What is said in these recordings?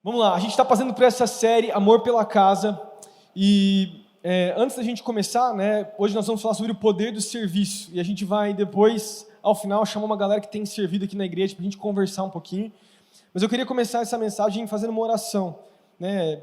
Vamos lá, a gente está fazendo por essa série Amor pela Casa e antes da gente começar, hoje nós vamos falar sobre o poder do serviço e a gente vai depois, ao final, chamar uma galera que tem servido aqui na igreja para a gente conversar um pouquinho. Mas eu queria começar essa mensagem fazendo uma oração,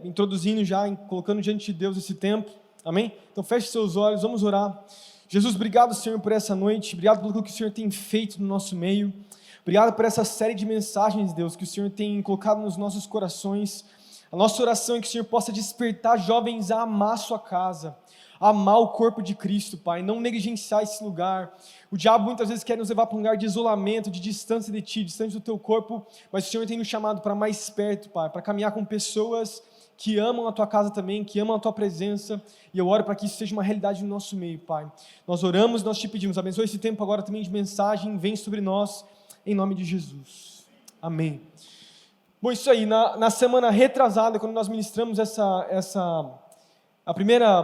introduzindo já, colocando diante de Deus esse tempo, amém? Então feche seus olhos, vamos orar. Jesus, obrigado, Senhor, por essa noite, obrigado pelo que o Senhor tem feito no nosso meio. Obrigado por essa série de mensagens, Deus, que o Senhor tem colocado nos nossos corações. A nossa oração é que o Senhor possa despertar jovens a amar a sua casa, a amar o corpo de Cristo, Pai, não negligenciar esse lugar. O diabo muitas vezes quer nos levar para um lugar de isolamento, de distância de Ti, distante do Teu corpo, mas o Senhor tem nos chamado para mais perto, Pai, para caminhar com pessoas que amam a Tua casa também, que amam a Tua presença, e eu oro para que isso seja uma realidade no nosso meio, Pai. Nós oramos, nós Te pedimos, abençoe esse tempo agora também de mensagem, vem sobre nós, em nome de Jesus, amém. Bom, isso aí, na semana retrasada, quando nós ministramos a primeira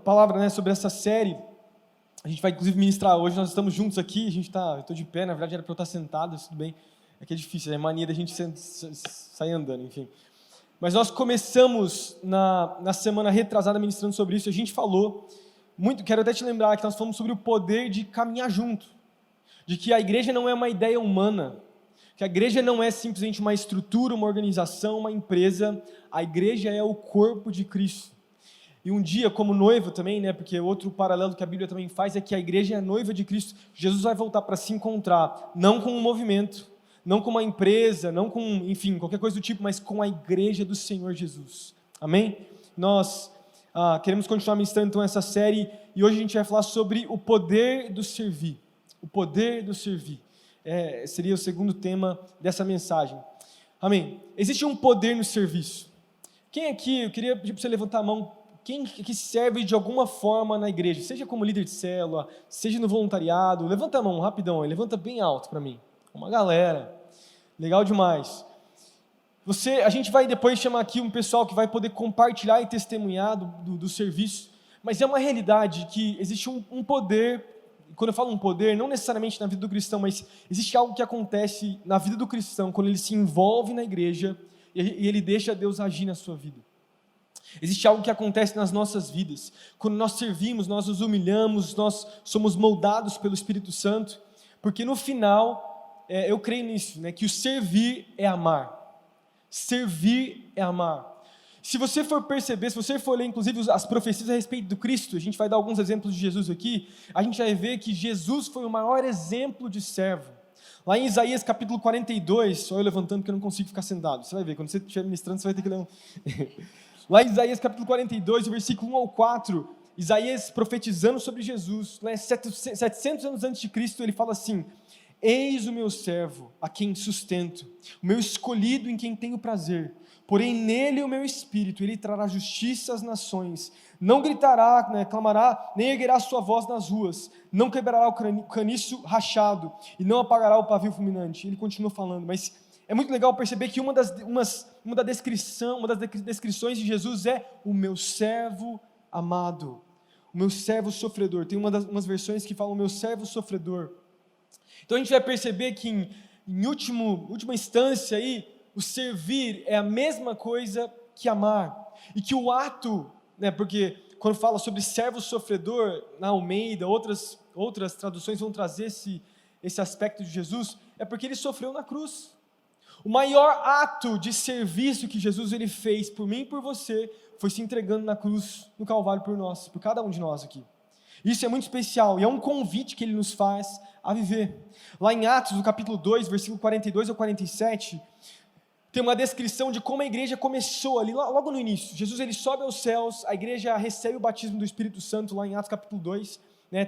palavra sobre essa série, a gente vai inclusive ministrar hoje, nós estamos juntos aqui, eu estou de pé, na verdade era para eu estar sentado, tudo bem, é que é difícil, é mania da gente sair andando, enfim. Mas nós começamos na semana retrasada ministrando sobre isso, a gente falou muito, quero até te lembrar que nós falamos sobre o poder de caminhar junto, de que a igreja não é uma ideia humana, que a igreja não é simplesmente uma estrutura, uma organização, uma empresa, a igreja é o corpo de Cristo. E um dia, como noiva também, porque outro paralelo que a Bíblia também faz é que a igreja é a noiva de Cristo, Jesus vai voltar para se encontrar, não com um movimento, não com uma empresa, não com, enfim, qualquer coisa do tipo, mas com a igreja do Senhor Jesus. Amém? Nós queremos continuar ministrando então essa série, e hoje a gente vai falar sobre o poder do servir. O poder do servir. Seria o segundo tema dessa mensagem. Amém. Existe um poder no serviço. Quem aqui, eu queria pedir para você levantar a mão, quem que serve de alguma forma na igreja, seja como líder de célula, seja no voluntariado, levanta a mão rapidão, levanta bem alto para mim. Uma galera. Legal demais. A gente vai depois chamar aqui um pessoal que vai poder compartilhar e testemunhar do serviço, mas é uma realidade que existe um poder. Quando eu falo um poder, não necessariamente na vida do cristão, mas existe algo que acontece na vida do cristão, quando ele se envolve na igreja e ele deixa Deus agir na sua vida. Existe algo que acontece nas nossas vidas, quando nós servimos, nós nos humilhamos, nós somos moldados pelo Espírito Santo, porque no final, eu creio nisso, que o servir é amar. Servir é amar. Se você for perceber, se você for ler inclusive as profecias a respeito do Cristo, a gente vai dar alguns exemplos de Jesus aqui, a gente vai ver que Jesus foi o maior exemplo de servo. Lá em Isaías capítulo 42, só eu levantando porque eu não consigo ficar sentado, você vai ver, quando você estiver ministrando você vai ter que ler um... Lá em Isaías capítulo 42, versículo 1 ao 4, Isaías profetizando sobre Jesus, 700 anos antes de Cristo, ele fala assim: eis o meu servo, a quem sustento, o meu escolhido em quem tenho prazer. Porém nele o meu espírito, ele trará justiça às nações, não gritará, clamará, nem erguerá sua voz nas ruas, não quebrará o caniço rachado, e não apagará o pavio fulminante. Ele continua falando, mas é muito legal perceber que uma das descrições de Jesus é o meu servo amado, o meu servo sofredor. Tem umas versões que falam o meu servo sofredor. Então a gente vai perceber que em última instância aí, o servir é a mesma coisa que amar, e que o ato, porque quando fala sobre servo sofredor, na Almeida, outras traduções vão trazer esse aspecto de Jesus, é porque ele sofreu na cruz. O maior ato de serviço que Jesus ele fez por mim e por você, foi se entregando na cruz, no Calvário por nós, por cada um de nós aqui. Isso é muito especial, e é um convite que ele nos faz a viver. Lá em Atos, no capítulo 2, versículo 42 ao 47, tem uma descrição de como a igreja começou ali, logo no início. Jesus ele sobe aos céus, a igreja recebe o batismo do Espírito Santo, lá em Atos capítulo 2,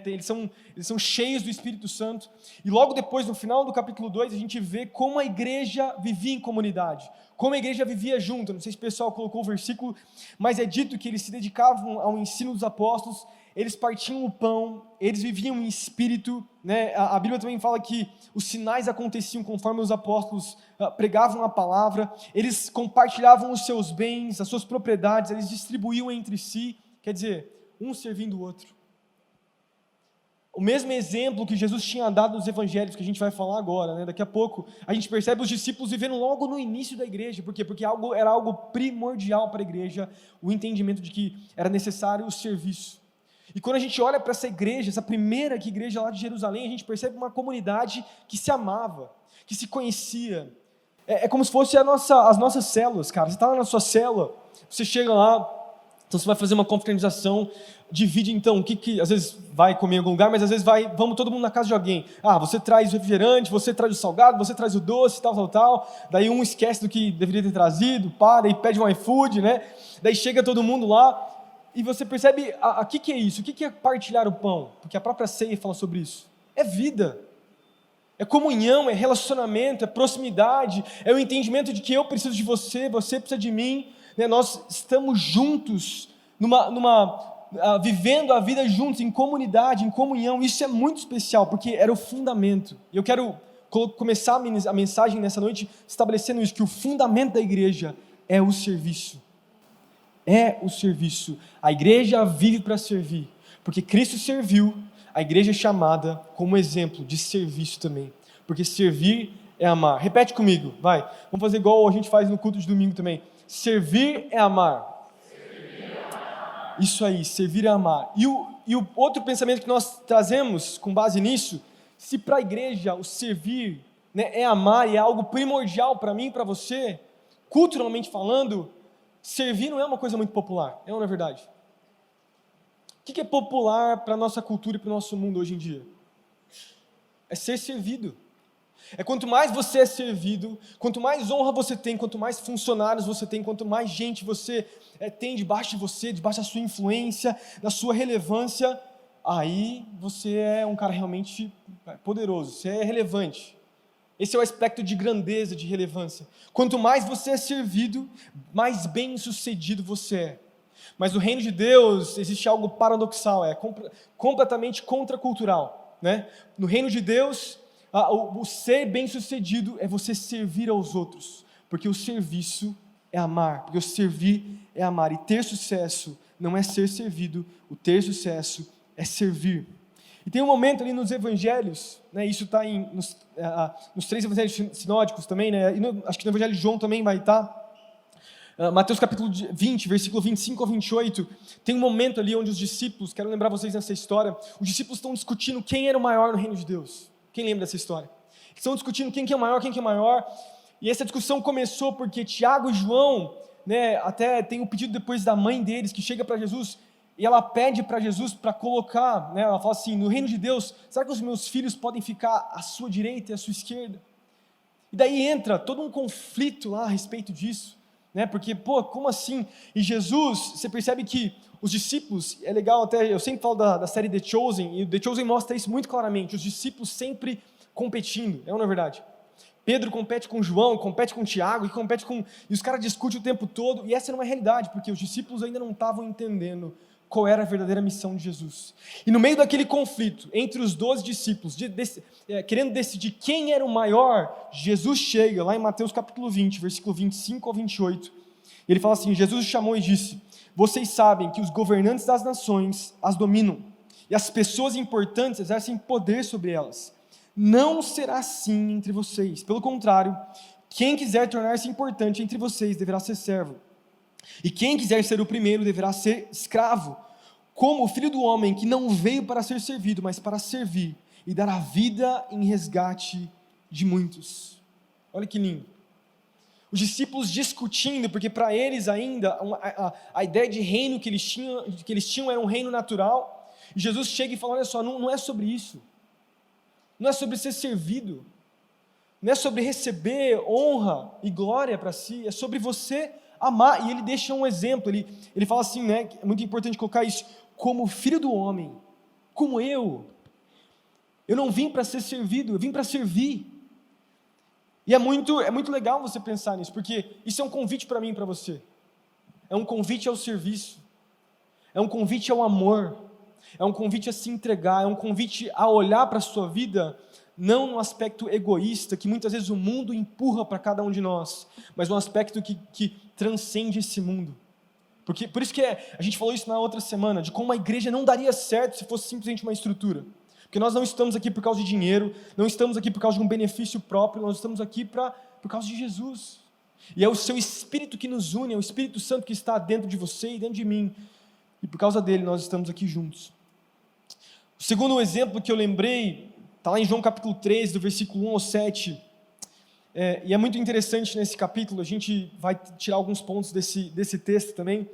eles são cheios do Espírito Santo, e logo depois, no final do capítulo 2, a gente vê como a igreja vivia em comunidade, como a igreja vivia junto. Não sei se o pessoal colocou o versículo, mas é dito que eles se dedicavam ao ensino dos apóstolos, eles partiam o pão, eles viviam em espírito, a Bíblia também fala que os sinais aconteciam conforme os apóstolos pregavam a palavra, eles compartilhavam os seus bens, as suas propriedades, eles distribuíam entre si, quer dizer, um servindo o outro. o mesmo exemplo que Jesus tinha dado nos evangelhos, que a gente vai falar agora, né? Daqui a pouco, a gente percebe os discípulos vivendo logo no início da igreja. Por quê? Porque era algo primordial para a igreja, o entendimento de que era necessário o serviço. E quando a gente olha para essa igreja, essa primeira igreja lá de Jerusalém, a gente percebe uma comunidade que se amava, que se conhecia. É como se fosse as nossas células, cara. Você está lá na sua célula, você chega lá, então você vai fazer uma confraternização, divide então o que às vezes vai comer em algum lugar, mas às vezes vamos todo mundo na casa de alguém. Você traz o refrigerante, você traz o salgado, você traz o doce, tal. Daí um esquece do que deveria ter trazido, para e pede um iFood, né? Daí chega todo mundo lá e você percebe, o que é isso? O que é partilhar o pão? Porque a própria ceia fala sobre isso. É vida. É comunhão, é relacionamento, é proximidade, é o entendimento de que eu preciso de você, você precisa de mim, né? Nós estamos juntos, vivendo a vida juntos, em comunidade, em comunhão. Isso é muito especial, porque era o fundamento. E eu quero começar a mensagem nessa noite estabelecendo isso, que o fundamento da igreja é o serviço. É o serviço. A igreja vive para servir, porque Cristo serviu. A igreja é chamada como exemplo de serviço também, porque servir é amar. Repete comigo, vai. Vamos fazer igual a gente faz no culto de domingo também. Servir é amar. Servir é amar. Isso aí, servir é amar. E o outro pensamento que nós trazemos com base nisso, se para a igreja o servir, né, é amar e é algo primordial para mim e para você, culturalmente falando, servir não é uma coisa muito popular, não é verdade? O que é popular para a nossa cultura e para o nosso mundo hoje em dia? É ser servido. É quanto mais você é servido, quanto mais honra você tem, quanto mais funcionários você tem, quanto mais gente você tem debaixo de você, debaixo da sua influência, da sua relevância, aí você é um cara realmente poderoso, você é relevante. Esse é o aspecto de grandeza, de relevância. Quanto mais você é servido, mais bem sucedido você é. Mas no reino de Deus existe algo paradoxal, completamente contracultural, né? No reino de Deus, o ser bem-sucedido é você servir aos outros, porque o serviço é amar, porque o servir é amar, e ter sucesso não é ser servido, o ter sucesso é servir. E tem um momento ali nos evangelhos, né, isso está nos 3 evangelhos sinódicos também, né, acho que no evangelho de João também vai estar, Mateus capítulo 20, versículo 25 ao 28, tem um momento ali onde os discípulos, quero lembrar vocês nessa história, os discípulos estão discutindo quem era o maior no reino de Deus. Quem lembra dessa história? Estão discutindo quem que é o maior, e essa discussão começou porque Tiago e João, né, até tem o pedido depois da mãe deles, que chega para Jesus, e ela pede para Jesus para colocar, né, ela fala assim, no reino de Deus, será que os meus filhos podem ficar à sua direita e à sua esquerda? E daí entra todo um conflito lá a respeito disso, né? Porque, como assim? E Jesus, você percebe que os discípulos, é legal até, eu sempre falo da série The Chosen, e The Chosen mostra isso muito claramente, os discípulos sempre competindo, não é verdade? Pedro compete com João, compete com Tiago, e os caras discutem o tempo todo, e essa não é a realidade, porque os discípulos ainda não estavam entendendo qual era a verdadeira missão de Jesus. E no meio daquele conflito, entre os 12 discípulos, querendo decidir quem era o maior, Jesus chega lá em Mateus capítulo 20, versículo 25 ao 28, e ele fala assim, Jesus os chamou e disse, vocês sabem que os governantes das nações as dominam, e as pessoas importantes exercem poder sobre elas. Não será assim entre vocês, pelo contrário, quem quiser tornar-se importante entre vocês deverá ser servo, e quem quiser ser o primeiro deverá ser escravo, como o Filho do Homem, que não veio para ser servido, mas para servir e dar a vida em resgate de muitos. Olha que lindo. Os discípulos discutindo, porque para eles ainda a ideia de reino que eles tinham era um reino natural, e Jesus chega e fala, olha só, não é sobre isso, não é sobre ser servido, não é sobre receber honra e glória para si, é sobre você amar, e ele deixa um exemplo, ele fala assim, né, é muito importante colocar isso, como Filho do Homem, como eu não vim para ser servido, eu vim para servir. E é muito legal você pensar nisso, porque isso é um convite para mim e para você, é um convite ao serviço, é um convite ao amor, é um convite a se entregar, é um convite a olhar para a sua vida, não no aspecto egoísta, que muitas vezes o mundo empurra para cada um de nós, mas um aspecto que transcende esse mundo. Por isso que a gente falou isso na outra semana, de como a igreja não daria certo se fosse simplesmente uma estrutura. Porque nós não estamos aqui por causa de dinheiro, não estamos aqui por causa de um benefício próprio, nós estamos aqui por causa de Jesus. E é o seu Espírito que nos une, é o Espírito Santo que está dentro de você e dentro de mim. E por causa dele nós estamos aqui juntos. O segundo exemplo que eu lembrei, está lá em João capítulo 13, do versículo 1 ao 7. E é muito interessante nesse capítulo, a gente vai tirar alguns pontos desse texto também.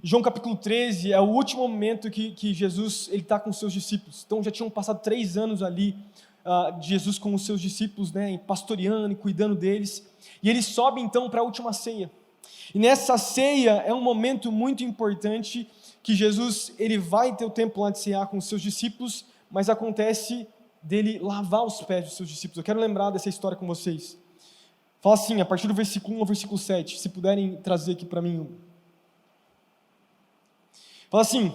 João capítulo 13 é o último momento que Jesus está com os seus discípulos. Então já tinham passado 3 anos ali de Jesus com os seus discípulos, né, pastoreando e cuidando deles. E ele sobe então para a última ceia. E nessa ceia é um momento muito importante que Jesus ele vai ter o tempo lá de cear com os seus discípulos, mas acontece dele lavar os pés dos seus discípulos. Eu quero lembrar dessa história com vocês. Fala assim, a partir do versículo 1 ao versículo 7, se puderem trazer aqui para mim. Fala assim: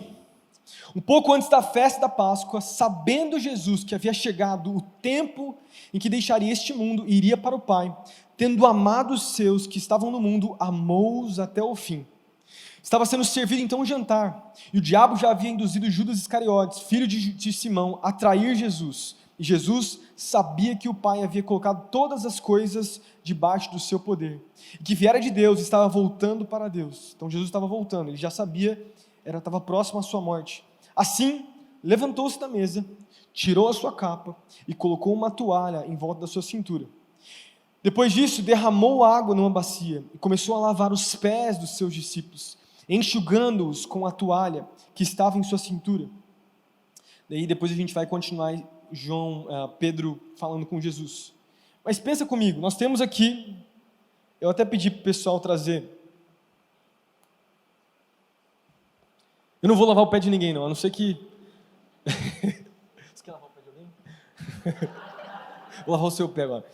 um pouco antes da festa da Páscoa, sabendo Jesus que havia chegado o tempo em que deixaria este mundo e iria para o Pai, tendo amado os seus que estavam no mundo, amou-os até o fim. Estava sendo servido então um jantar, e o diabo já havia induzido Judas Iscariotes, filho de Simão, a trair Jesus. E Jesus sabia que o Pai havia colocado todas as coisas debaixo do seu poder, e que viera de Deus e estava voltando para Deus. Então Jesus estava voltando, ele já sabia, estava próximo à sua morte. Assim, levantou-se da mesa, tirou a sua capa e colocou uma toalha em volta da sua cintura. Depois disso, derramou água numa bacia e começou a lavar os pés dos seus discípulos, enxugando-os com a toalha que estava em sua cintura. Daí depois a gente vai continuar Pedro falando com Jesus. Mas pensa comigo, nós temos aqui, eu até pedi para o pessoal trazer. Eu não vou lavar o pé de ninguém não, a não ser que... Você quer lavar o pé de alguém? Vou lavar o seu pé agora.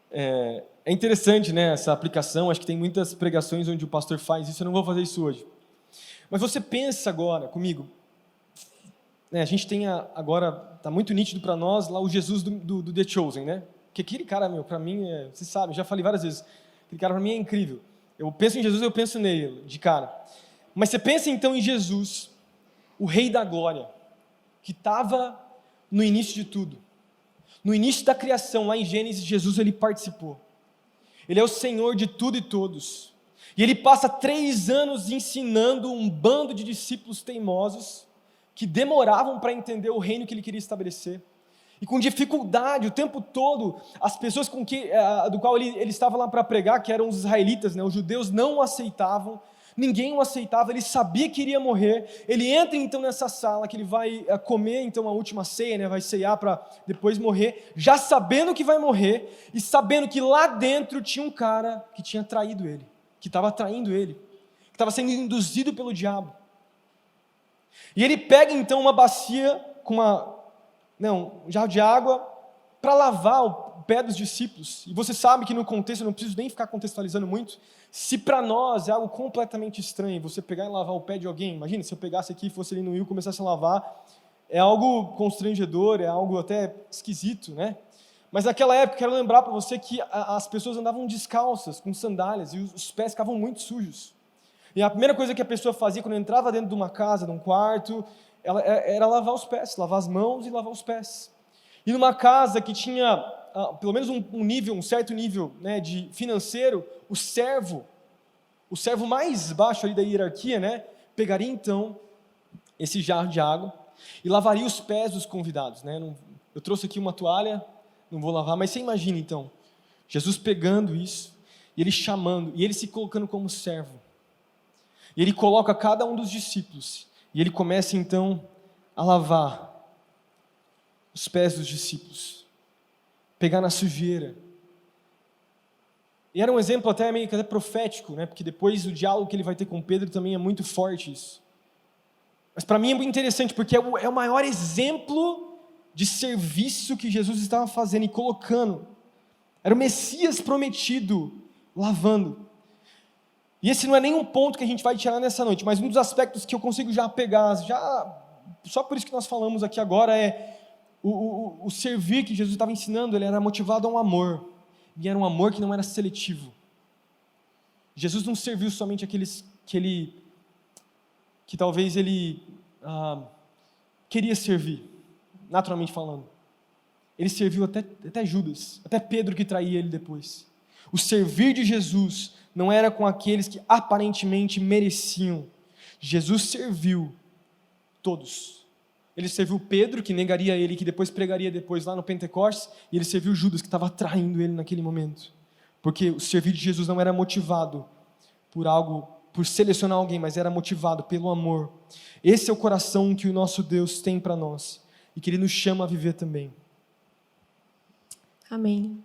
É interessante, né, essa aplicação, acho que tem muitas pregações onde o pastor faz isso, eu não vou fazer isso hoje. Mas você pensa agora comigo, né, a gente tem agora, está muito nítido para nós lá o Jesus do The Chosen, né? Porque aquele cara, para mim, você sabe, já falei várias vezes, aquele cara para mim é incrível. Eu penso em Jesus, eu penso nele, de cara. Mas você pensa então em Jesus, o Rei da Glória, que estava no início de tudo. No início da criação, lá em Gênesis, Jesus ele participou. Ele é o Senhor de tudo e todos. E ele passa 3 anos ensinando um bando de discípulos teimosos que demoravam para entender o reino que ele queria estabelecer. E com dificuldade, o tempo todo, as pessoas do qual ele estava lá para pregar, que eram os israelitas, né, os judeus, não o aceitavam. Ninguém o aceitava, ele sabia que iria morrer. Ele entra então nessa sala, que ele vai comer então a última ceia, né? Vai ceiar para depois morrer, já sabendo que vai morrer, e sabendo que lá dentro tinha um cara que tinha traído ele, que estava traindo ele, que estava sendo induzido pelo diabo. E ele pega então uma bacia com um jarro de água para lavar o pé dos discípulos. E você sabe que no contexto, eu não preciso nem ficar contextualizando muito, se para nós é algo completamente estranho, você pegar e lavar o pé de alguém, imagina se eu pegasse aqui, fosse ali no rio e começasse a lavar, é algo constrangedor, é algo até esquisito, né? Mas naquela época, quero lembrar para você que as pessoas andavam descalças, com sandálias, e os pés ficavam muito sujos. E a primeira coisa que a pessoa fazia quando entrava dentro de uma casa, de um quarto, era lavar os pés, lavar as mãos e lavar os pés. E numa casa que tinha pelo menos um certo nível, né, de financeiro, o servo mais baixo ali da hierarquia, né, pegaria então esse jarro de água e lavaria os pés dos convidados, né? Eu trouxe aqui uma toalha, não vou lavar, mas você imagina então, Jesus pegando isso, e ele chamando, e ele se colocando como servo, e ele coloca cada um dos discípulos, e ele começa então a lavar os pés dos discípulos, pegar na sujeira. E era um exemplo até meio que profético, né? Porque depois o diálogo que ele vai ter com Pedro também é muito forte isso. Mas para mim é muito interessante, porque é o maior exemplo de serviço que Jesus estava fazendo e colocando. Era o Messias prometido, lavando. E esse não é nenhum ponto que a gente vai tirar nessa noite, mas um dos aspectos que eu consigo já pegar, só por isso que nós falamos aqui agora, é o servir que Jesus estava ensinando, ele era motivado a um amor, e era um amor que não era seletivo. Jesus não serviu somente aqueles que talvez ele queria servir, naturalmente falando. Ele serviu até Judas, até Pedro que traía ele depois. O servir de Jesus não era com aqueles que aparentemente mereciam. Jesus serviu todos. Ele serviu Pedro, que negaria ele, que depois pregaria depois lá no Pentecostes, e ele serviu Judas, que estava traindo ele naquele momento. Porque o servir de Jesus não era motivado por selecionar alguém, mas era motivado pelo amor. Esse é o coração que o nosso Deus tem para nós, e que Ele nos chama a viver também. Amém.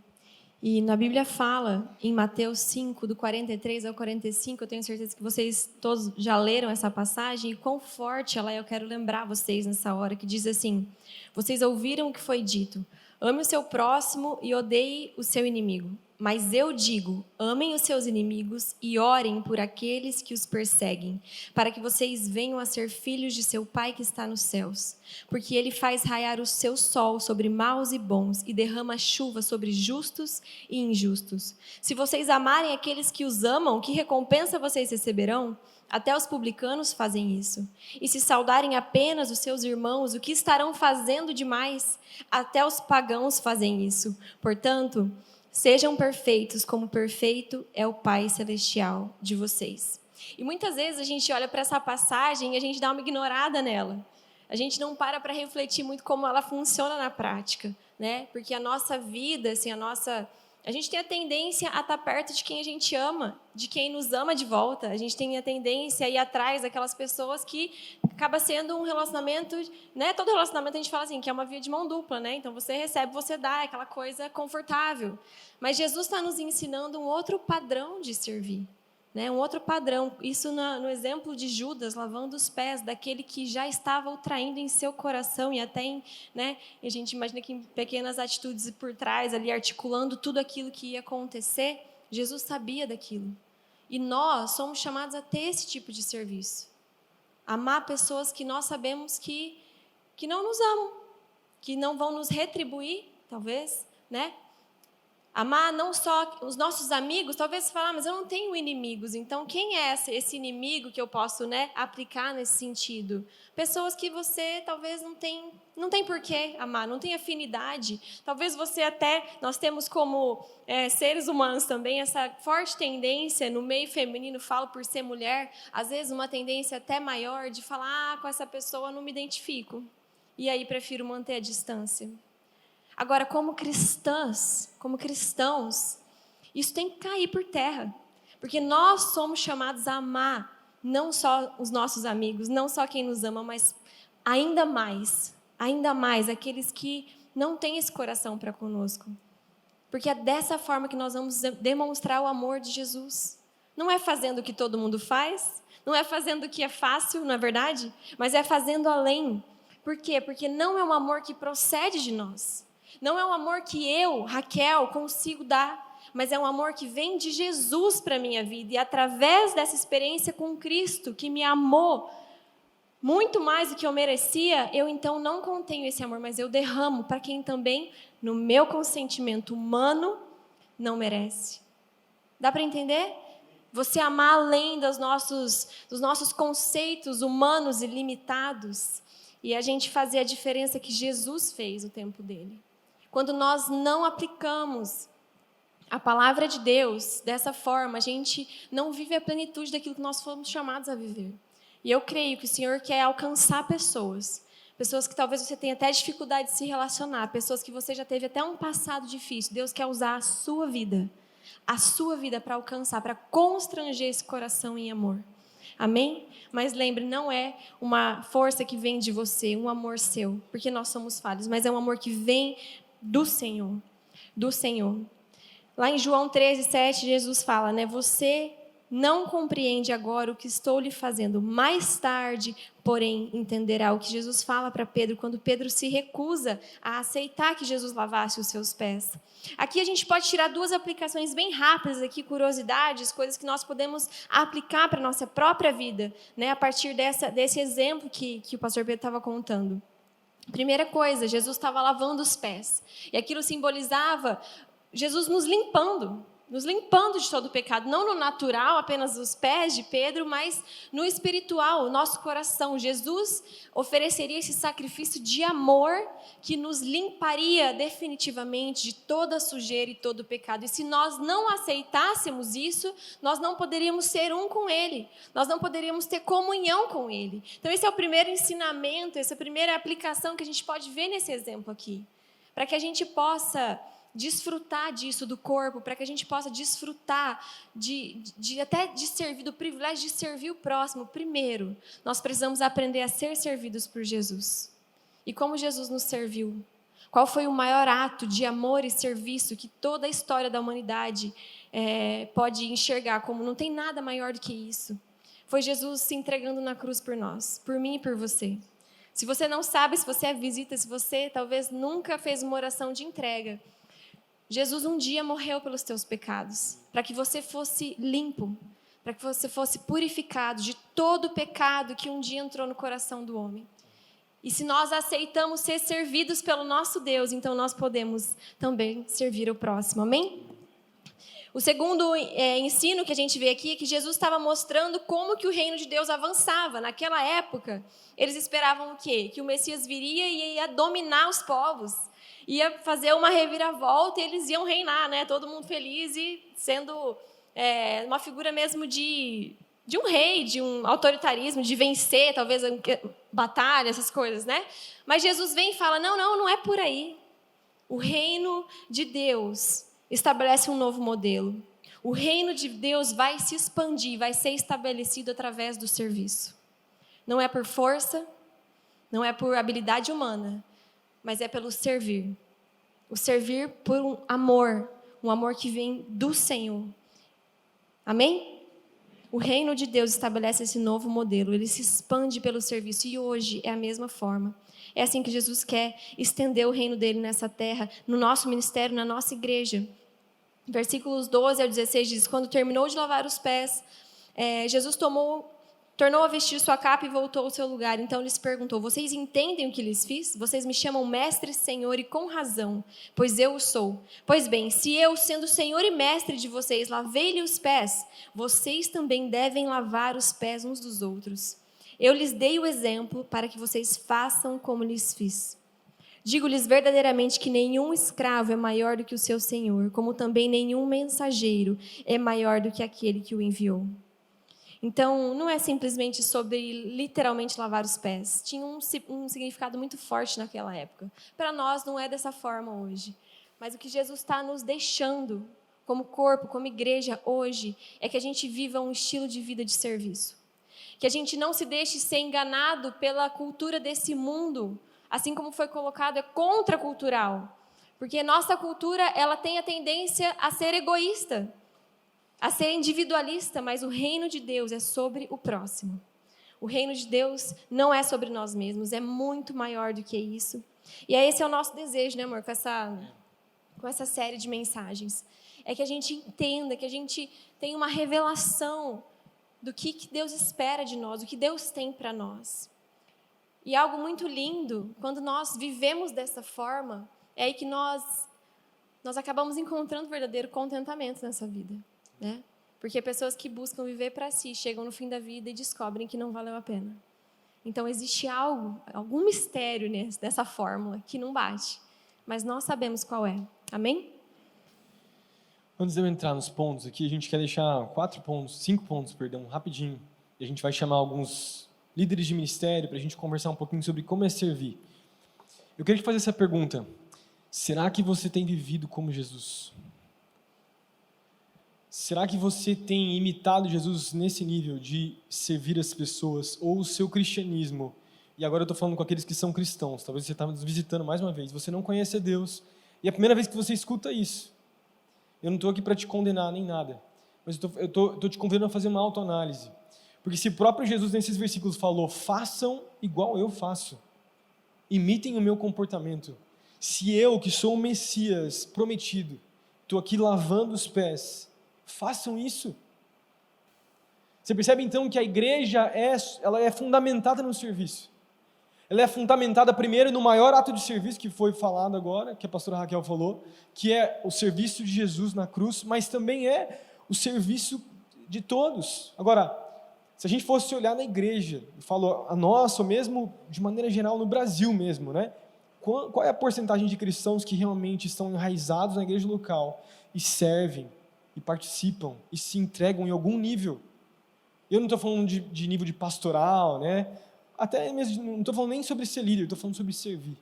E na Bíblia fala, em Mateus 5, do 43 ao 45, eu tenho certeza que vocês todos já leram essa passagem, e quão forte ela é, eu quero lembrar vocês nessa hora, que diz assim: vocês ouviram o que foi dito, ame o seu próximo e odeie o seu inimigo. Mas eu digo, amem os seus inimigos e orem por aqueles que os perseguem, para que vocês venham a ser filhos de seu Pai que está nos céus. Porque Ele faz raiar o seu sol sobre maus e bons e derrama chuva sobre justos e injustos. Se vocês amarem aqueles que os amam, que recompensa vocês receberão? Até os publicanos fazem isso. E se saudarem apenas os seus irmãos, o que estarão fazendo demais? Até os pagãos fazem isso. Portanto, sejam perfeitos, como perfeito é o Pai Celestial de vocês. E muitas vezes a gente olha para essa passagem e a gente dá uma ignorada nela. A gente não para refletir muito como ela funciona na prática, né? Porque a nossa vida, assim, a gente tem a tendência a estar perto de quem a gente ama, de quem nos ama de volta. A gente tem a tendência a ir atrás daquelas pessoas que acaba sendo um relacionamento, né? Todo relacionamento a gente fala assim, que é uma via de mão dupla, né? Então você recebe, você dá, é aquela coisa confortável. Mas Jesus está nos ensinando um outro padrão de servir, né? Um outro padrão. Isso no exemplo de Judas lavando os pés daquele que já estava o traindo em seu coração e até em, né? E a gente imagina que em pequenas atitudes por trás ali articulando tudo aquilo que ia acontecer. Jesus sabia daquilo. E nós somos chamados a ter esse tipo de serviço. Amar pessoas que nós sabemos que não nos amam, que não vão nos retribuir, talvez, né? Amar não só os nossos amigos, talvez você fale, mas eu não tenho inimigos, então quem é esse inimigo que eu posso, né, aplicar nesse sentido? Pessoas que você talvez não tem por que amar, não tem afinidade. Talvez você nós temos como seres humanos também essa forte tendência, no meio feminino, falo por ser mulher, às vezes uma tendência até maior de falar, com essa pessoa eu não me identifico, e aí prefiro manter a distância. Agora, como cristãs, como cristãos, isso tem que cair por terra. Porque nós somos chamados a amar não só os nossos amigos, não só quem nos ama, mas ainda mais aqueles que não têm esse coração para conosco. Porque é dessa forma que nós vamos demonstrar o amor de Jesus. Não é fazendo o que todo mundo faz, não é fazendo o que é fácil, não é verdade? Mas é fazendo além. Por quê? Porque não é um amor que procede de nós. Não é um amor que eu, Raquel, consigo dar, mas é um amor que vem de Jesus para a minha vida. E através dessa experiência com Cristo, que me amou muito mais do que eu merecia, eu então não contenho esse amor, mas eu derramo para quem também, no meu consentimento humano, não merece. Dá para entender? Você amar além dos nossos conceitos humanos e limitados. E a gente fazer a diferença que Jesus fez no tempo dele. Quando nós não aplicamos a palavra de Deus dessa forma, a gente não vive a plenitude daquilo que nós fomos chamados a viver. E eu creio que o Senhor quer alcançar pessoas que talvez você tenha até dificuldade de se relacionar, pessoas que você já teve até um passado difícil. Deus quer usar a sua vida para alcançar, para constranger esse coração em amor. Amém? Mas lembre, não é uma força que vem de você, um amor seu, porque nós somos falhos, mas é um amor que vem do Senhor, do Senhor. Lá em João 13:7, Jesus fala, né? Você não compreende agora o que estou lhe fazendo. Mais tarde, porém, entenderá. O que Jesus fala para Pedro, quando Pedro se recusa a aceitar que Jesus lavasse os seus pés. Aqui a gente pode tirar duas aplicações bem rápidas aqui, curiosidades, coisas que nós podemos aplicar para a nossa própria vida, né? A partir desse exemplo que o pastor Pedro estava contando. Primeira coisa, Jesus estava lavando os pés. E aquilo simbolizava Jesus nos limpando, nos limpando de todo o pecado, não no natural, apenas os pés de Pedro, mas no espiritual, o nosso coração. Jesus ofereceria esse sacrifício de amor que nos limparia definitivamente de toda a sujeira e todo o pecado. E se nós não aceitássemos isso, nós não poderíamos ser um com Ele, nós não poderíamos ter comunhão com Ele. Então esse é o primeiro ensinamento, essa é a primeira aplicação que a gente pode ver nesse exemplo aqui, para que a gente possa desfrutar disso do corpo, para que a gente possa desfrutar até de servir, do privilégio de servir o próximo. Primeiro, nós precisamos aprender a ser servidos por Jesus. E como Jesus nos serviu? Qual foi o maior ato de amor e serviço que toda a história da humanidade pode enxergar como não tem nada maior do que isso? Foi Jesus se entregando na cruz por nós, por mim e por você. Se você não sabe, se você é visita, se você talvez nunca fez uma oração de entrega, Jesus um dia morreu pelos teus pecados, para que você fosse limpo, para que você fosse purificado de todo o pecado que um dia entrou no coração do homem. E se nós aceitamos ser servidos pelo nosso Deus, então nós podemos também servir o próximo, amém? O segundo ensino que a gente vê aqui é que Jesus estava mostrando como que o reino de Deus avançava. Naquela época, eles esperavam o quê? Que o Messias viria e ia dominar os povos, ia fazer uma reviravolta e eles iam reinar, né? Todo mundo feliz e sendo uma figura mesmo de um rei, de um autoritarismo, de vencer, talvez, batalha, essas coisas, né? Mas Jesus vem e fala, não é por aí. O reino de Deus estabelece um novo modelo. O reino de Deus vai se expandir, vai ser estabelecido através do serviço. Não é por força, não é por habilidade humana, mas é pelo servir. O servir por um amor que vem do Senhor. Amém? O reino de Deus estabelece esse novo modelo, ele se expande pelo serviço e hoje é a mesma forma. É assim que Jesus quer estender o reino dele nessa terra, no nosso ministério, na nossa igreja. Versículos 12 ao 16 diz, quando terminou de lavar os pés, Jesus tornou a vestir sua capa e voltou ao seu lugar. Então lhes perguntou, vocês entendem o que lhes fiz? Vocês me chamam mestre, senhor e com razão, pois eu o sou. Pois bem, se eu, sendo senhor e mestre de vocês, lavei-lhe os pés, vocês também devem lavar os pés uns dos outros. Eu lhes dei o exemplo para que vocês façam como lhes fiz. Digo-lhes verdadeiramente que nenhum escravo é maior do que o seu senhor, como também nenhum mensageiro é maior do que aquele que o enviou. Então, não é simplesmente sobre literalmente lavar os pés. Tinha um significado muito forte naquela época. Para nós, não é dessa forma hoje. Mas o que Jesus está nos deixando, como corpo, como igreja hoje, é que a gente viva um estilo de vida de serviço. Que a gente não se deixe ser enganado pela cultura desse mundo, assim como foi colocado, é contracultural. Porque nossa cultura, ela tem a tendência a ser egoísta, a ser individualista, mas o reino de Deus é sobre o próximo. O reino de Deus não é sobre nós mesmos, é muito maior do que isso. E esse é o nosso desejo, né, amor, com essa série de mensagens. É que a gente entenda, que a gente tenha uma revelação do que Deus espera de nós, o que Deus tem para nós. E algo muito lindo, quando nós vivemos dessa forma, é aí que nós acabamos encontrando verdadeiro contentamento nessa vida. Né? Porque pessoas que buscam viver para si chegam no fim da vida e descobrem que não valeu a pena. Então existe algum mistério nessa fórmula que não bate, mas nós sabemos qual é. Amém? Antes de eu entrar nos pontos aqui, a gente quer deixar 5 pontos, rapidinho. E a gente vai chamar alguns líderes de ministério para a gente conversar um pouquinho sobre como é servir. Eu queria te fazer essa pergunta: será que você tem vivido como Jesus? Será que você tem imitado Jesus nesse nível de servir as pessoas, ou o seu cristianismo? E agora eu estou falando com aqueles que são cristãos, talvez você está nos visitando mais uma vez, você não conhece a Deus, e é a primeira vez que você escuta isso. Eu não estou aqui para te condenar nem nada, mas eu estou te convidando a fazer uma autoanálise. Porque se o próprio Jesus nesses versículos falou, façam igual eu faço, imitem o meu comportamento. Se eu, que sou o Messias prometido, estou aqui lavando os pés, façam isso. Você percebe então que a igreja ela é fundamentada no serviço. ela é fundamentada primeiro no maior ato de serviço que foi falado agora, que a pastora Raquel falou, que é o serviço de Jesus na cruz, mas também é o serviço de todos. Agora, se a gente fosse olhar na igreja, e falou a nossa, ou mesmo de maneira geral no Brasil mesmo, né? Qual é a porcentagem de cristãos que realmente estão enraizados na igreja local e servem, e participam, e se entregam em algum nível? Eu não estou falando de nível de pastoral, né? Até mesmo, não estou falando nem sobre ser líder, estou falando sobre servir.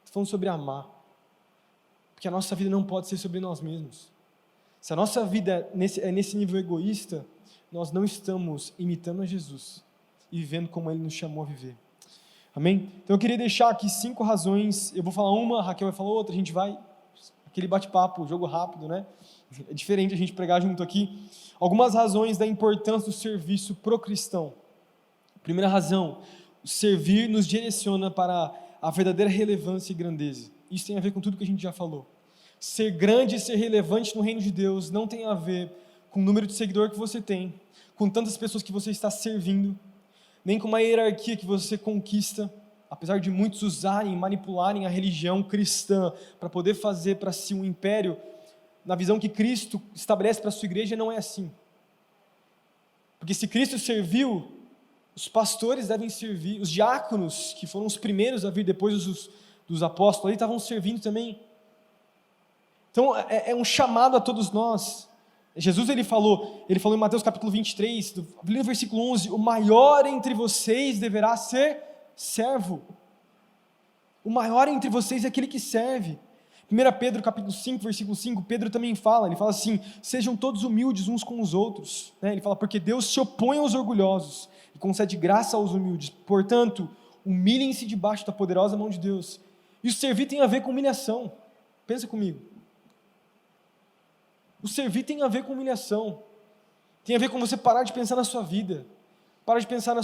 Estou falando sobre amar. Porque a nossa vida não pode ser sobre nós mesmos. Se a nossa vida é nesse nível egoísta, nós não estamos imitando a Jesus e vivendo como Ele nos chamou a viver. Amém? Então eu queria deixar aqui 5 razões, eu vou falar uma, a Raquel vai falar outra, a gente vai, aquele bate-papo, jogo rápido, né? É diferente a gente pregar junto aqui. Algumas razões da importância do serviço pro cristão. Primeira razão, o servir nos direciona para a verdadeira relevância e grandeza. Isso tem a ver com tudo que a gente já falou. Ser grande e ser relevante no reino de Deus não tem a ver com o número de seguidor que você tem, com tantas pessoas que você está servindo, nem com uma hierarquia que você conquista, apesar de muitos usarem e manipularem a religião cristã para poder fazer para si um império, na visão que Cristo estabelece para a sua igreja, não é assim. Porque se Cristo serviu, os pastores devem servir, os diáconos, que foram os primeiros a vir depois dos apóstolos, ali estavam servindo também. Então, é um chamado a todos nós. Jesus, ele falou em Mateus capítulo 23, no versículo 11, o maior entre vocês deverá ser servo. O maior entre vocês é aquele que serve. 1 Pedro capítulo 5, versículo 5, Pedro também fala, ele fala assim, sejam todos humildes uns com os outros. Ele fala, porque Deus se opõe aos orgulhosos e concede graça aos humildes. Portanto, humilhem-se debaixo da poderosa mão de Deus. E o servir tem a ver com humilhação. Pensa comigo. O servir tem a ver com humilhação. Tem a ver com você parar de pensar na sua vida. Parar de pensar no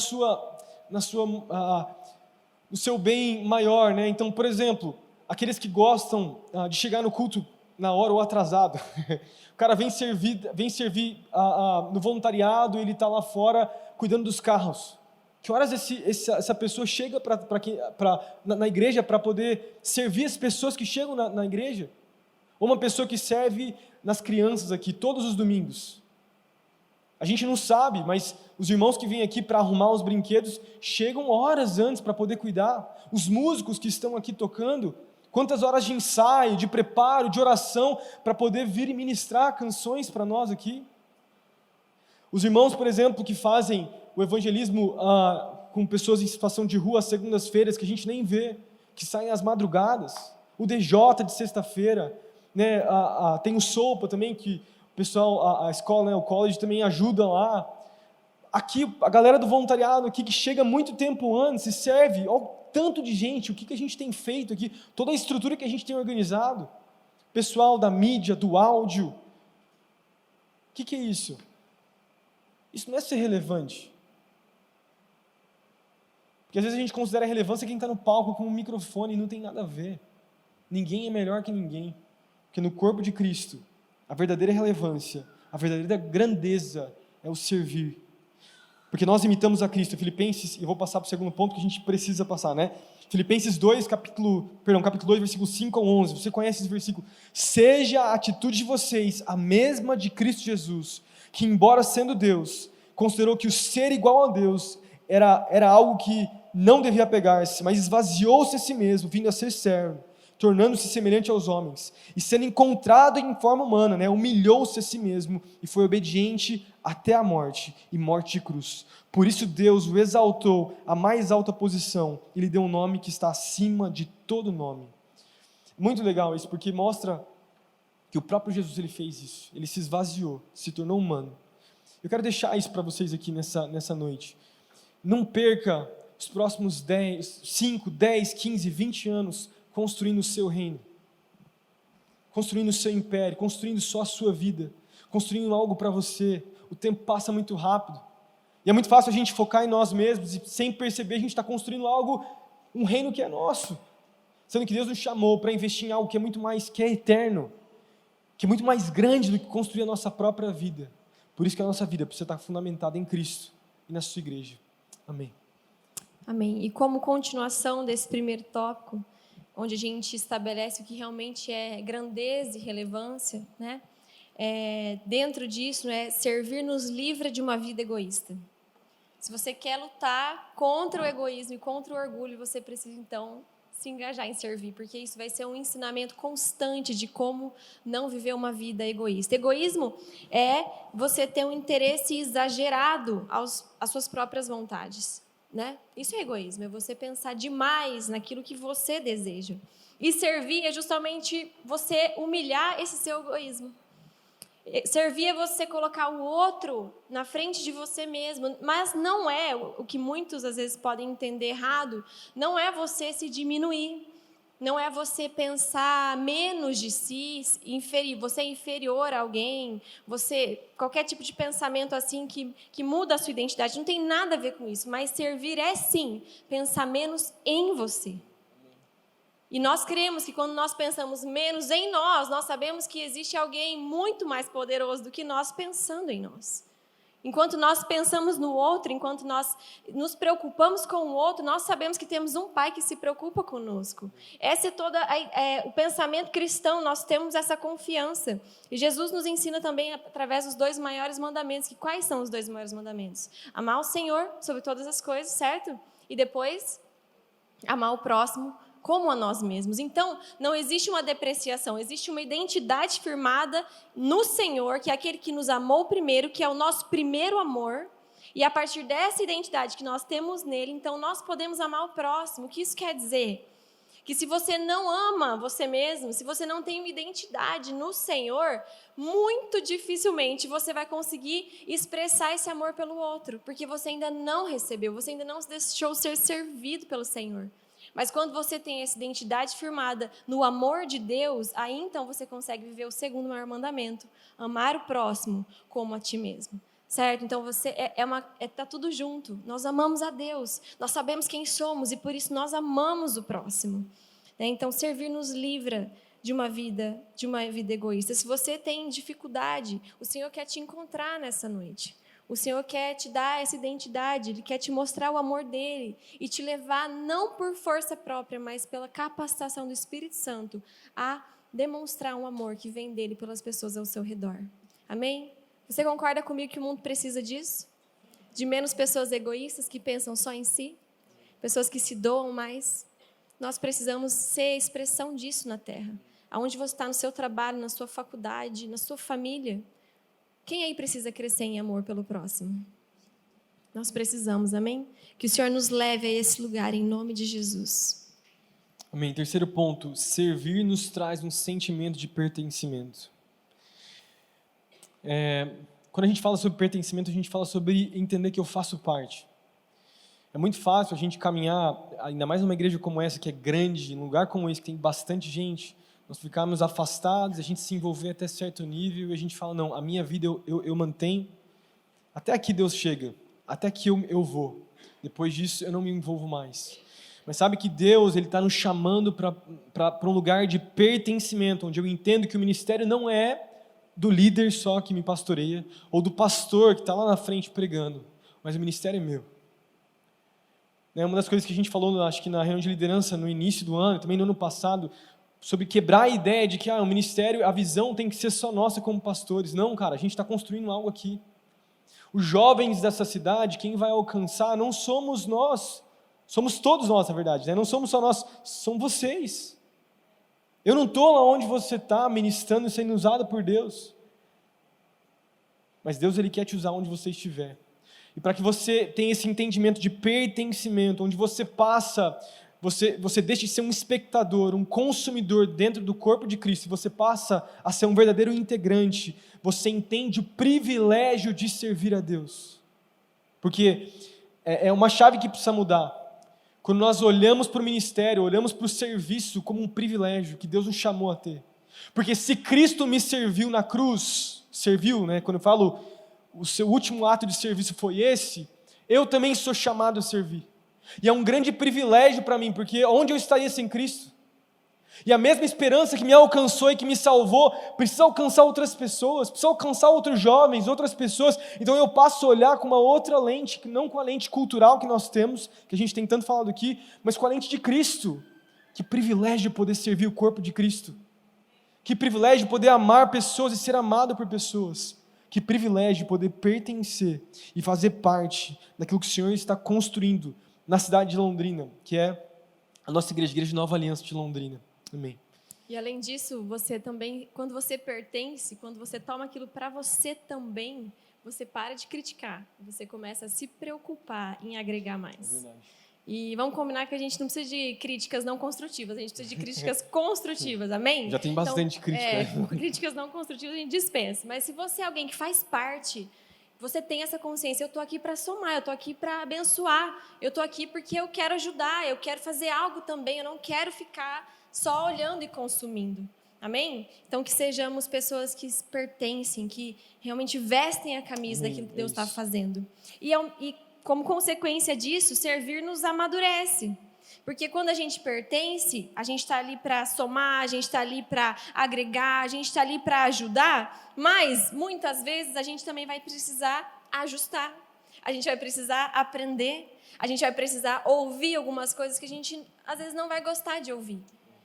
seu bem maior, né? Então, por exemplo, aqueles que gostam de chegar no culto na hora ou atrasado. O cara vem servir no voluntariado, ele está lá fora cuidando dos carros. Que horas essa pessoa chega na igreja para poder servir as pessoas que chegam na igreja? Ou uma pessoa que serve nas crianças aqui, todos os domingos. A gente não sabe, mas os irmãos que vêm aqui para arrumar os brinquedos chegam horas antes para poder cuidar. Os músicos que estão aqui tocando, quantas horas de ensaio, de preparo, de oração, para poder vir e ministrar canções para nós aqui. Os irmãos, por exemplo, que fazem o evangelismo com pessoas em situação de rua às segundas-feiras, que a gente nem vê, que saem às madrugadas. O DJ de sexta-feira, né? Tem o Sopa também, que o pessoal, a escola, né? O college também ajuda lá. Aqui, a galera do voluntariado aqui, que chega muito tempo antes e serve, olha o tanto de gente, o que a gente tem feito aqui, toda a estrutura que a gente tem organizado, pessoal da mídia, do áudio. O que é isso? Isso não é ser relevante. Porque às vezes a gente considera relevância quem está no palco com um microfone e não tem nada a ver. Ninguém é melhor que ninguém. Porque no corpo de Cristo, a verdadeira relevância, a verdadeira grandeza é o servir. Porque nós imitamos a Cristo. Filipenses, e eu vou passar para o segundo ponto que a gente precisa passar, né? Filipenses 2, capítulo 2, versículo 5 ao 11. Você conhece esse versículo? Seja a atitude de vocês a mesma de Cristo Jesus, que embora sendo Deus, considerou que o ser igual a Deus era algo que não devia apegar-se, mas esvaziou-se a si mesmo, vindo a ser servo, tornando-se semelhante aos homens, e sendo encontrado em forma humana, né, humilhou-se a si mesmo, e foi obediente até a morte, e morte de cruz. Por isso Deus o exaltou à mais alta posição, e lhe deu um nome que está acima de todo nome. Muito legal isso, porque mostra que o próprio Jesus ele fez isso, ele se esvaziou, se tornou humano. Eu quero deixar isso para vocês aqui nessa noite. Não perca os próximos 5, 10, 15, 20 anos construindo o seu reino, construindo o seu império, construindo só a sua vida, construindo algo para você. O tempo passa muito rápido, e é muito fácil a gente focar em nós mesmos, e sem perceber a gente está construindo algo, um reino que é nosso, sendo que Deus nos chamou para investir em algo que é muito mais, que é eterno, que é muito mais grande do que construir a nossa própria vida. Por isso que a nossa vida precisa estar fundamentada em Cristo e na sua igreja. Amém. Amém. E como continuação desse primeiro tópico, onde a gente estabelece o que realmente é grandeza e relevância, né? Dentro disso, servir nos livra de uma vida egoísta. Se você quer lutar contra o egoísmo e contra o orgulho, você precisa, então, se engajar em servir, porque isso vai ser um ensinamento constante de como não viver uma vida egoísta. Egoísmo é você ter um interesse exagerado às suas próprias vontades, né? Isso é egoísmo, é você pensar demais naquilo que você deseja. E servir é justamente você humilhar esse seu egoísmo. Servir é você colocar o outro na frente de você mesmo, mas não é, o que muitos às vezes podem entender errado, não é você se diminuir, não é você pensar menos de si, você é inferior a alguém, qualquer tipo de pensamento assim que muda a sua identidade, não tem nada a ver com isso, mas servir é sim pensar menos em você. E nós cremos que quando nós pensamos menos em nós sabemos que existe alguém muito mais poderoso do que nós pensando em nós. Enquanto nós pensamos no outro, enquanto nós nos preocupamos com o outro, nós sabemos que temos um Pai que se preocupa conosco. Esse é o pensamento cristão, nós temos essa confiança. E Jesus nos ensina também através dos 2 maiores mandamentos. Que quais são os 2 maiores mandamentos? Amar o Senhor sobre todas as coisas, certo? E depois, amar o próximo como a nós mesmos. Então, não existe uma depreciação, existe uma identidade firmada no Senhor, que é aquele que nos amou primeiro, que é o nosso primeiro amor, e a partir dessa identidade que nós temos nele, então nós podemos amar o próximo. O que isso quer dizer? Que se você não ama você mesmo, se você não tem uma identidade no Senhor, muito dificilmente você vai conseguir expressar esse amor pelo outro, porque você ainda não recebeu, você ainda não se deixou ser servido pelo Senhor. Mas quando você tem essa identidade firmada no amor de Deus, aí então você consegue viver o 2º maior mandamento, amar o próximo como a ti mesmo. Certo? Então tá tudo junto. Nós amamos a Deus, nós sabemos quem somos e por isso nós amamos o próximo. Então servir nos livra de uma vida egoísta. Se você tem dificuldade, o Senhor quer te encontrar nessa noite. O Senhor quer te dar essa identidade, Ele quer te mostrar o amor dEle e te levar não por força própria, mas pela capacitação do Espírito Santo a demonstrar um amor que vem dEle pelas pessoas ao seu redor. Amém? Você concorda comigo que o mundo precisa disso? De menos pessoas egoístas que pensam só em si? Pessoas que se doam mais? Nós precisamos ser a expressão disso na Terra. Aonde você está no seu trabalho, na sua faculdade, na sua família. Quem aí precisa crescer em amor pelo próximo? Nós precisamos, amém? Que o Senhor nos leve a esse lugar, em nome de Jesus. Amém. 3º ponto, servir nos traz um sentimento de pertencimento. Quando a gente fala sobre pertencimento, a gente fala sobre entender que eu faço parte. É muito fácil a gente caminhar, ainda mais numa igreja como essa, que é grande, num lugar como esse, que tem bastante gente, nós ficarmos afastados, a gente se envolver até certo nível e a gente fala, não, a minha vida eu mantenho, até aqui Deus chega, até aqui eu vou, depois disso eu não me envolvo mais. Mas sabe que Deus está nos chamando para um lugar de pertencimento, onde eu entendo que o ministério não é do líder só que me pastoreia, ou do pastor que está lá na frente pregando, mas o ministério é meu. Uma das coisas que a gente falou, acho que na reunião de liderança no início do ano, também no ano passado, sobre quebrar a ideia de que o ministério, a visão tem que ser só nossa como pastores. Não, cara, a gente está construindo algo aqui. Os jovens dessa cidade, quem vai alcançar não somos nós, somos todos nós, na verdade, não somos só nós, são vocês. Eu não estou lá onde você está ministrando e sendo usado por Deus, mas Deus Ele quer te usar onde você estiver. E para que você tenha esse entendimento de pertencimento, onde você passa... Você deixa de ser um espectador, um consumidor dentro do corpo de Cristo, você passa a ser um verdadeiro integrante, você entende o privilégio de servir a Deus. Porque é uma chave que precisa mudar. Quando nós olhamos para o ministério, olhamos para o serviço como um privilégio que Deus nos chamou a ter. Porque se Cristo me serviu na cruz, quando eu falo o seu último ato de serviço foi esse, eu também sou chamado a servir. E é um grande privilégio para mim, porque onde eu estaria sem Cristo? E a mesma esperança que me alcançou e que me salvou, precisa alcançar outras pessoas, precisa alcançar outros jovens, outras pessoas. Então eu passo a olhar com uma outra lente, não com a lente cultural que nós temos, que a gente tem tanto falado aqui, mas com a lente de Cristo. Que privilégio poder servir o corpo de Cristo. Que privilégio poder amar pessoas e ser amado por pessoas. Que privilégio poder pertencer e fazer parte daquilo que o Senhor está construindo na cidade de Londrina, que é a nossa igreja de Nova Aliança de Londrina. Amém. E além disso, você também, quando você pertence, quando você toma aquilo para você também, você para de criticar, você começa a se preocupar em agregar mais. É verdade. E vamos combinar que a gente não precisa de críticas não construtivas, a gente precisa de críticas construtivas, amém? Já tem bastante crítica. Críticas não construtivas a gente dispensa, mas se você é alguém que faz parte, você tem essa consciência, eu estou aqui para somar, eu estou aqui para abençoar, eu estou aqui porque eu quero ajudar, eu quero fazer algo também, eu não quero ficar só olhando e consumindo. Amém? Então, que sejamos pessoas que pertencem, que realmente vestem a camisa daquilo que Deus está fazendo. E como consequência disso, servir nos amadurece. Porque quando a gente pertence, a gente está ali para somar, a gente está ali para agregar, a gente está ali para ajudar, mas muitas vezes a gente também vai precisar ajustar. A gente vai precisar aprender, a gente vai precisar ouvir algumas coisas que a gente às vezes não vai gostar de ouvir.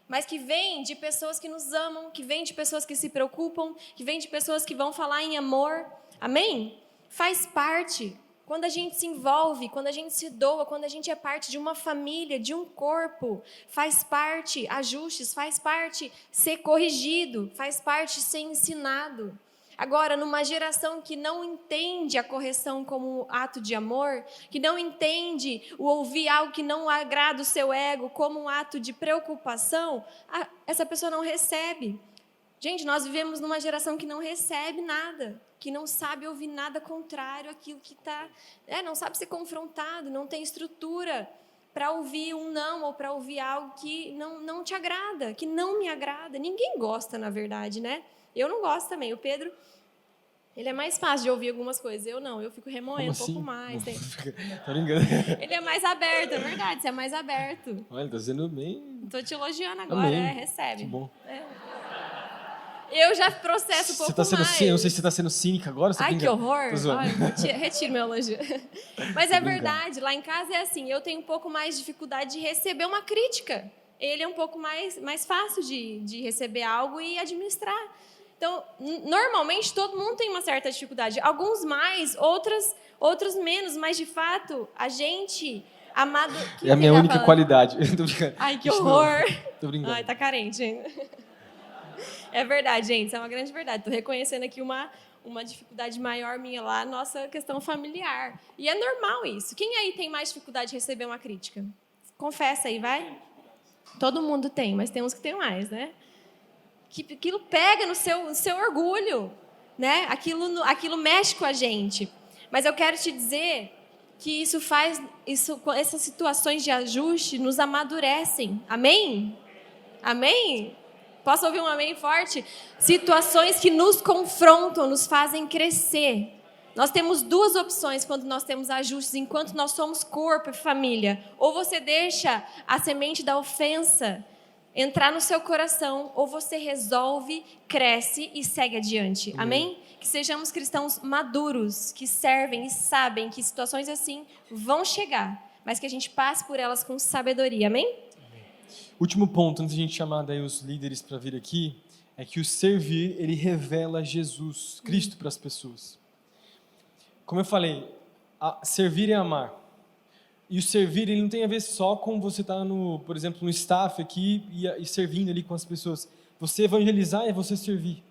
Mas que vem de pessoas que nos amam, que vem de pessoas que se preocupam, que vem de pessoas que vão falar em amor. Amém? Faz parte. Quando a gente se envolve, quando a gente se doa, quando a gente é parte de uma família, de um corpo, faz parte ajustes, faz parte ser corrigido, faz parte ser ensinado. Agora, numa geração que não entende a correção como um ato de amor, que não entende o ouvir algo que não agrada o seu ego como um ato de preocupação, essa pessoa não recebe. Gente, nós vivemos numa geração que não recebe nada, que não sabe ouvir nada contrário àquilo que está... não sabe ser confrontado, não tem estrutura para ouvir um não ou para ouvir algo que não te agrada, que não me agrada. Ninguém gosta, na verdade, né? Eu não gosto também. O Pedro, ele é mais fácil de ouvir algumas coisas. Eu não, eu fico remoendo um pouco mais. Tá brincando? Ele é mais aberto, é verdade, você é mais aberto. Olha, tá sendo bem... Estou te elogiando agora, recebe. Que bom. Eu já processo um pouco mais. Eu não sei se você está sendo cínica agora. Ai, que horror. Retiro meu elogio. Mas é verdade, lá em casa é assim, eu tenho um pouco mais de dificuldade de receber uma crítica. Ele é um pouco mais fácil de receber algo e administrar. Então, normalmente, todo mundo tem uma certa dificuldade. Alguns mais, outros menos, mas, de fato, a gente... Amado... É a minha única qualidade. Ai, que horror. Tô brincando. Ai, tá carente ainda. É verdade, gente, isso é uma grande verdade. Estou reconhecendo aqui uma dificuldade maior minha lá, nossa questão familiar. E é normal isso. Quem aí tem mais dificuldade de receber uma crítica? Confessa aí, vai. Todo mundo tem, mas tem uns que tem mais, né? Que aquilo pega no seu orgulho, né? Aquilo mexe com a gente. Mas eu quero te dizer que essas situações de ajuste nos amadurecem. Amém? Amém? Posso ouvir um amém forte? Situações que nos confrontam, nos fazem crescer. Nós temos duas opções quando nós temos ajustes, enquanto nós somos corpo e família. Ou você deixa a semente da ofensa entrar no seu coração, ou você resolve, cresce e segue adiante. Amém? Que sejamos cristãos maduros, que servem e sabem que situações assim vão chegar, mas que a gente passe por elas com sabedoria. Amém? Último ponto, antes de a gente chamar daí os líderes para vir aqui, é que o servir, ele revela Jesus, Cristo para as pessoas. Como eu falei, servir é amar. E o servir, ele não tem a ver só com você estar, por exemplo, no staff aqui e servindo ali com as pessoas. Você evangelizar é você servir.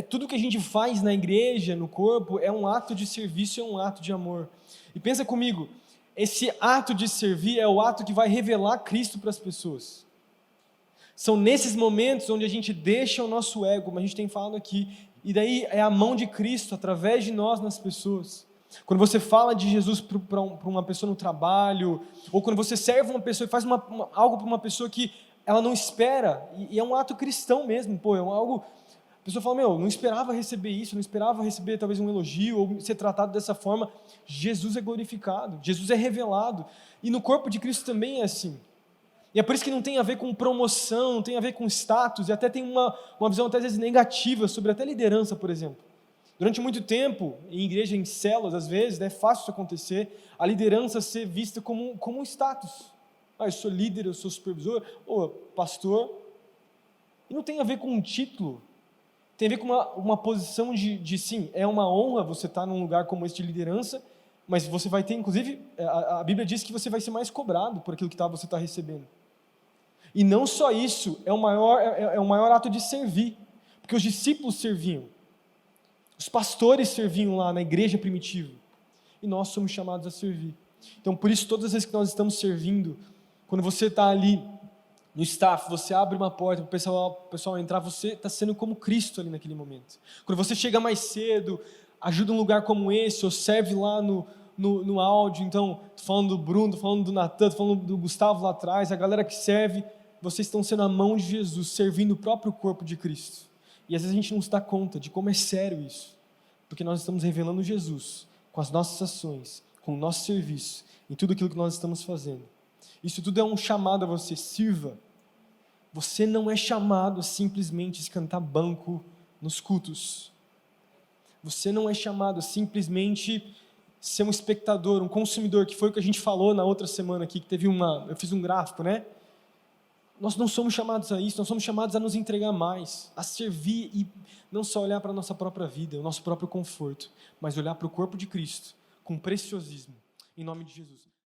Tudo que a gente faz na igreja, no corpo, é um ato de serviço, é um ato de amor. E pensa comigo, esse ato de servir é o ato que vai revelar Cristo para as pessoas. São nesses momentos onde a gente deixa o nosso ego, como a gente tem falado aqui, e daí é a mão de Cristo através de nós nas pessoas. Quando você fala de Jesus para uma pessoa no trabalho, ou quando você serve uma pessoa e faz algo para uma pessoa que ela não espera, e é um ato cristão mesmo, é algo... A pessoa fala, não esperava receber isso, não esperava receber talvez um elogio, ou ser tratado dessa forma. Jesus é glorificado, Jesus é revelado. E no corpo de Cristo também é assim. E é por isso que não tem a ver com promoção, não tem a ver com status, e até tem uma visão até às vezes negativa sobre até liderança, por exemplo. Durante muito tempo, em igreja, em células, às vezes, é fácil isso acontecer, a liderança ser vista como um status. Eu sou líder, eu sou supervisor, ou pastor. E não tem a ver com um título, tem a ver com uma posição de sim, é uma honra você estar num lugar como esse de liderança, mas você vai ter, inclusive, a Bíblia diz que você vai ser mais cobrado por aquilo que você está recebendo. E não só isso, é o maior ato de servir, porque os discípulos serviam, os pastores serviam lá na igreja primitiva, e nós somos chamados a servir. Então, por isso, todas as vezes que nós estamos servindo, quando você está ali no staff, você abre uma porta para o pessoal entrar, você está sendo como Cristo ali naquele momento. Quando você chega mais cedo, ajuda um lugar como esse, ou serve lá no áudio, então, estou falando do Bruno, estou falando do Natan, estou falando do Gustavo lá atrás, a galera que serve, vocês estão sendo a mão de Jesus, servindo o próprio corpo de Cristo. E às vezes a gente não se dá conta de como é sério isso, porque nós estamos revelando Jesus com as nossas ações, com o nosso serviço, em tudo aquilo que nós estamos fazendo. Isso tudo é um chamado a você, sirva. Você não é chamado a simplesmente esquentar banco nos cultos. Você não é chamado a simplesmente ser um espectador, um consumidor, que foi o que a gente falou na outra semana aqui, que eu fiz um gráfico, né? Nós não somos chamados a isso, nós somos chamados a nos entregar mais, a servir e não só olhar para a nossa própria vida, o nosso próprio conforto, mas olhar para o corpo de Cristo com preciosismo, em nome de Jesus.